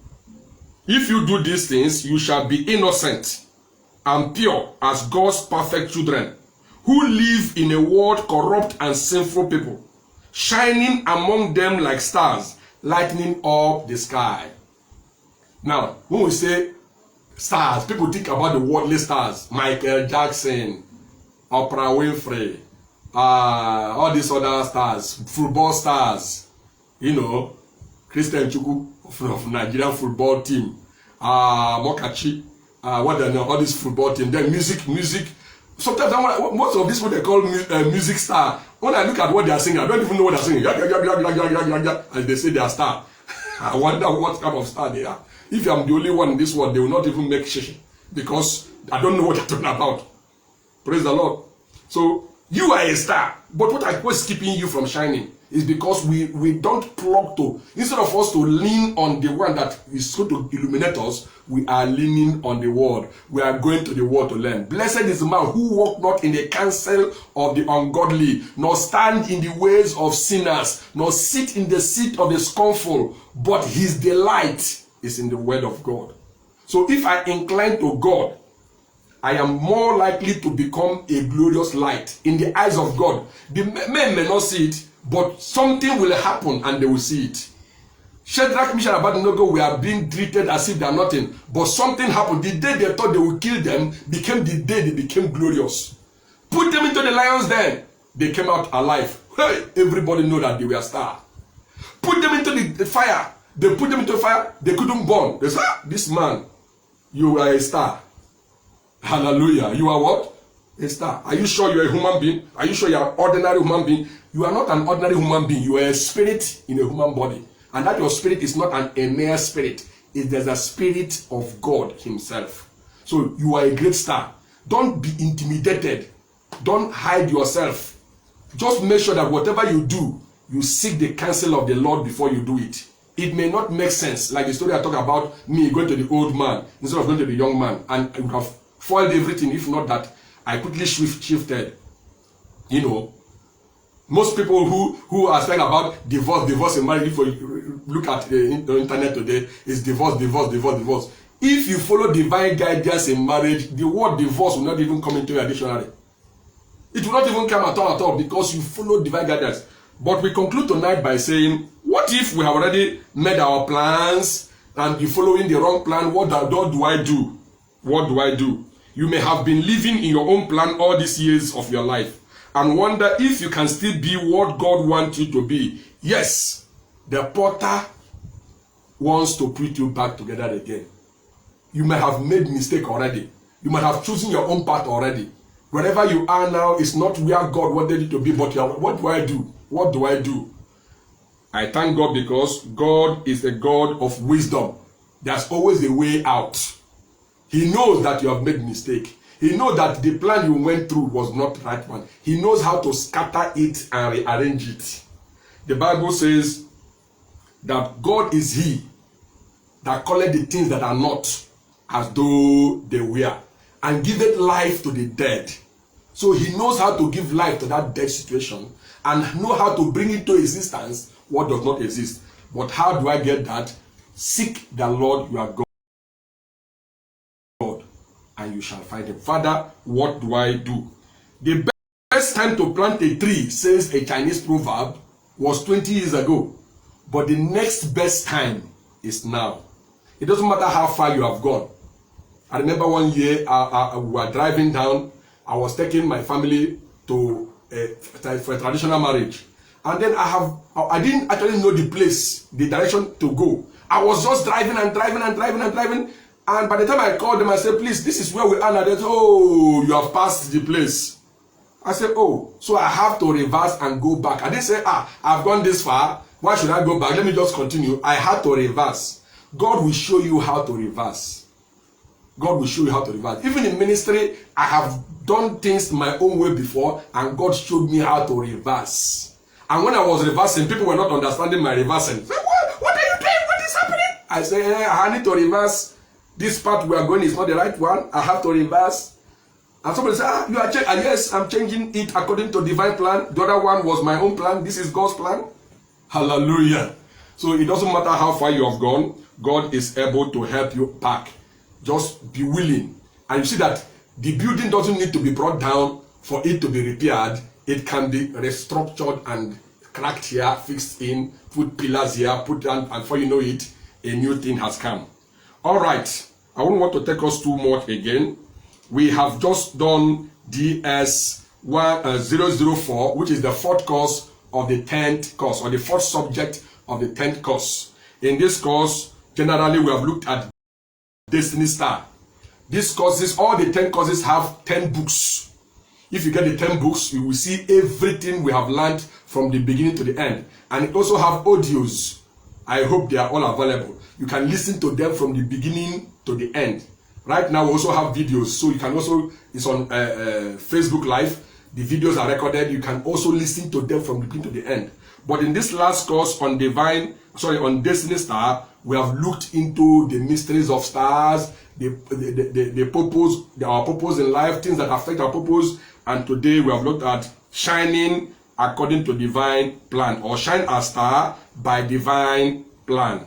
If you do these things, you shall be innocent and pure as God's perfect children, who live in a world corrupt and sinful people, shining among them like stars, lighting up the sky. Now, when we say stars, people think about the worldly stars. Michael Jackson, Oprah Winfrey, all these other stars, football stars, Christian Chukwu from Nigerian football team, Mokachi, all these football team, then music. Sometimes most of these what they call music star. When I look at what they are singing, I don't even know what they are singing. And they say they are star. I wonder what kind of star they are. If I'm the only one in this world, they will not even make shishi because I don't know what they're talking about. Praise the Lord. So you are a star, but what is keeping you from shining? It's because we don't plug to, instead of us to lean on the one that is going to illuminate us, we are leaning on the word. We are going to the word to learn. Blessed is the man who walk not in the counsel of the ungodly, nor stand in the ways of sinners, nor sit in the seat of the scornful, but his delight is in the word of God. So if I incline to God, I am more likely to become a glorious light in the eyes of God. The men may not see it, but something will happen and they will see it. Shadrach, Meshach, and Abednego were being treated as if they are nothing, but something happened. The day they thought they would kill them became the day they became glorious. Put them into the lion's den, they came out alive. Hey, everybody know that they were stars. Put them into the fire, they put them into the fire, they couldn't burn. They said, this man, you are a star. Hallelujah. You are what? A star. Are you sure you are a human being? Are you sure you are an ordinary human being? You are not an ordinary human being. You are a spirit in a human body. And that your spirit is not a mere spirit. There's a spirit of God himself. So you are a great star. Don't be intimidated. Don't hide yourself. Just make sure that whatever you do, you seek the counsel of the Lord before you do it. It may not make sense. Like the story I talk about me going to the old man instead of going to the young man. And you have foiled everything. If not that, I quickly shifted. You know, most people who are speaking about divorce and marriage, if you look at the internet today, is divorce. If you follow divine guidance in marriage, the word divorce will not even come into your dictionary. It will not even come at all because you follow divine guidance. But we conclude tonight by saying, what if we have already made our plans and you're following the wrong plan? What do I do? What do I do? You may have been living in your own plan all these years of your life and wonder if you can still be what God wants you to be. Yes, the potter wants to put you back together again. You may have made mistake already. You might have chosen your own path already. Wherever you are now is not where God wanted you to be, but what do I do? What do I do? I thank God because God is a God of wisdom. There's always a way out. He knows that you have made mistake. He knows that the plan you went through was not the right one. He knows how to scatter it and rearrange it. The Bible says that God is he that calleth the things that are not as though they were, and giveth life to the dead. So he knows how to give life to that dead situation and know how to bring into existence what does not exist. But how do I get that? Seek the Lord your God, and you shall find him. Father, what do I do? The best time to plant a tree, says a Chinese proverb, was 20 years ago. But the next best time is now. It doesn't matter how far you have gone. I remember one year we were driving down. I was taking my family to for a traditional marriage, and then I didn't actually know the place, the direction to go. I was just driving, and by the time I called them, I said, please, this is where we are now. They said, oh, you have passed the place. I said, oh, so I have to reverse and go back. I didn't say, I've gone this far, why should I go back? Let me just continue. I had to reverse. God will show you how to reverse. God will show you how to reverse. Even in ministry, I have done things my own way before, and God showed me how to reverse. And when I was reversing, people were not understanding my reversing. Say, what are you doing? What is happening? I say, I need to reverse. This path we are going is not the right one. I have to reverse. And somebody say, you are changing. Yes, I'm changing it according to divine plan. The other one was my own plan. This is God's plan. Hallelujah. So it doesn't matter how far you have gone. God is able to help you back. Just be willing. And you see that the building doesn't need to be brought down for it to be repaired. It can be restructured and cracked here, fixed in, put pillars here, put down, and before you know it, a new thing has come. All right. I won't want to take us too much again. We have just done DS 004, which is the fourth course of the 10th course, or the fourth subject of the 10th course. In this course, generally we have looked at Destiny Star. These courses, all the 10 courses have 10 books. If you get the 10 books, you will see everything we have learned from the beginning to the end. And it also have audios. I hope they are all available. You can listen to them from the beginning to the end. Right now we also have videos, so you can also, it's on Facebook Live. The videos are recorded. You can also listen to them from the beginning to the end. But in this last course on on Destiny Star, we have looked into the mysteries of stars, the purpose, our purpose in life, things that affect our purpose. And today we have looked at shining according to divine plan, or shine a star by divine plan.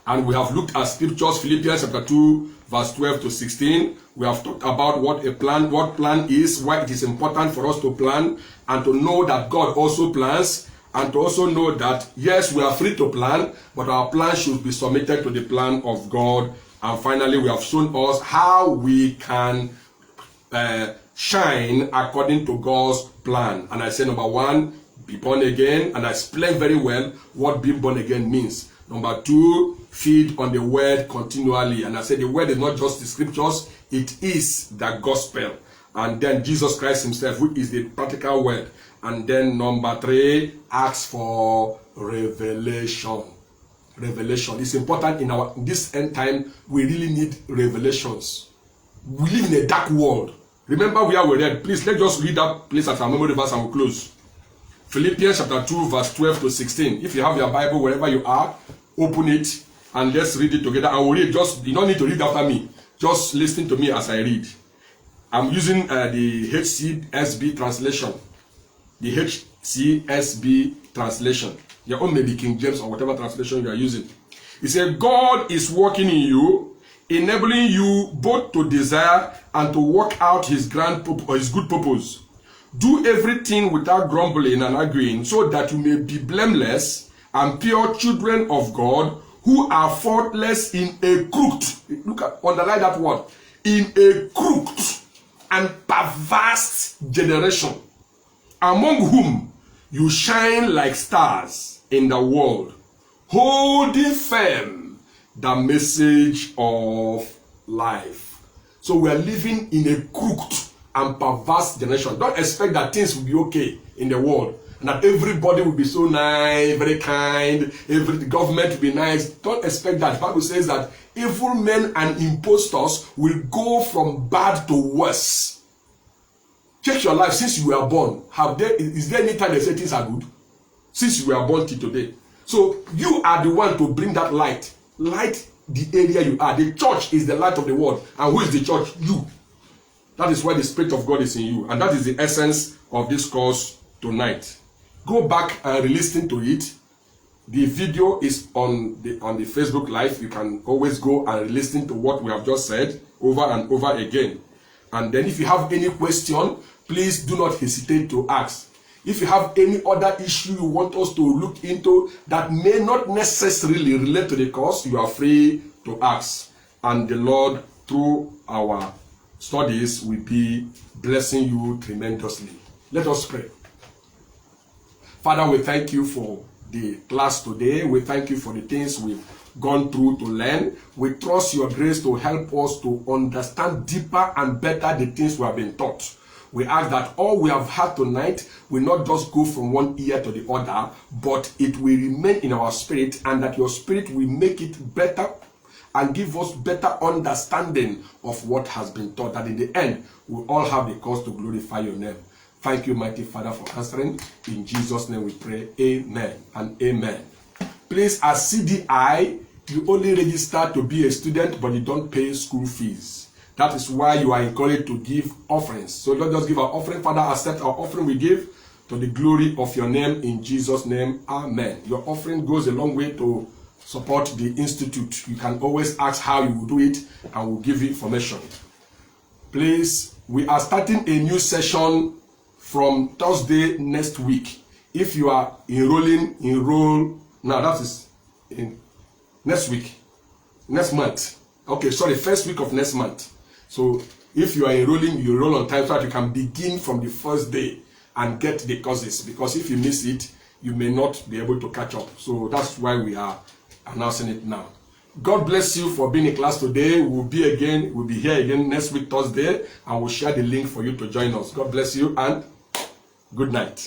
And we have looked at scriptures, Philippians chapter 2, verse 12 to 16. We have talked about what plan is, why it is important for us to plan, and to know that God also plans, and to also know that, yes, we are free to plan, but our plan should be submitted to the plan of God. And finally, we have shown us how we can shine according to God's plan. And I said, number one, be born again, and I explained very well what being born again means. Number two, feed on the word continually. And I said the word is not just the scriptures, it is the gospel. And then Jesus Christ himself, who is the practical word. And then number three, ask for revelation. Revelation is important in this end time. We really need revelations. We live in a dark world. Remember where we read. Please, let's just read that place as our memory verse and we'll close. Philippians chapter 2, verse 12 to 16. If you have your Bible wherever you are, open it and let's read it together. I will read. You don't need to read after me. Just listen to me as I read. I'm using the HCSB translation. The HCSB translation. Your own may be King James or whatever translation you are using. It says, God is working in you, enabling you both to desire and to work out his good purpose. Do everything without grumbling and arguing, so that you may be blameless and pure children of God, who are faultless in a crooked, underline that word, in a crooked and perverse generation, among whom you shine like stars in the world, holding firm the message of life. So we are living in a crooked and perverse generation. Don't expect that things will be okay in the world, and that everybody will be so nice, very kind, the government will be nice. Don't expect that. The Bible says that evil men and impostors will go from bad to worse. Check your life since you were born. Is there any time they say things are good? Since you were born till today. So you are the one to bring that light. Light the area you are. The church is the light of the world. And who is the church? You. That is why the Spirit of God is in you. And that is the essence of this course tonight. Go back and listen to it. The video is on the Facebook Live. You can always go and listen to what we have just said over and over again. And then if you have any question, please do not hesitate to ask. If you have any other issue you want us to look into that may not necessarily relate to the course, you are free to ask. And the Lord, through our studies, will be blessing you tremendously. Let us pray. Father, we thank you for the class today. We thank you for the things we've gone through to learn. We trust your grace to help us to understand deeper and better the things we have been taught. We ask that all we have had tonight will not just go from one ear to the other, but it will remain in our spirit, and that your spirit will make it better and give us better understanding of what has been taught, that in the end we all have the cause to glorify your name. Thank you, mighty Father, for answering. In Jesus' name we pray. Amen and amen. Please, as CDI, you only register to be a student, but you don't pay school fees. That is why you are encouraged to give offerings. So don't just give our offering. Father, accept our offering we give to the glory of your name. In Jesus' name, amen. Your offering goes a long way to support the institute. You can always ask how you will do it, and we'll give you information. Please, we are starting a new session from Thursday next week. If you are enrolling, enroll now. That is in next week, next month. Okay, sorry, first week of next month. So if you are enrolling, you enroll on time so that you can begin from the first day and get the courses. Because if you miss it, you may not be able to catch up. So that's why we are announcing it now. God bless you for being in class today. We'll be here again next week Thursday, and we'll share the link for you to join us. God bless you and good night.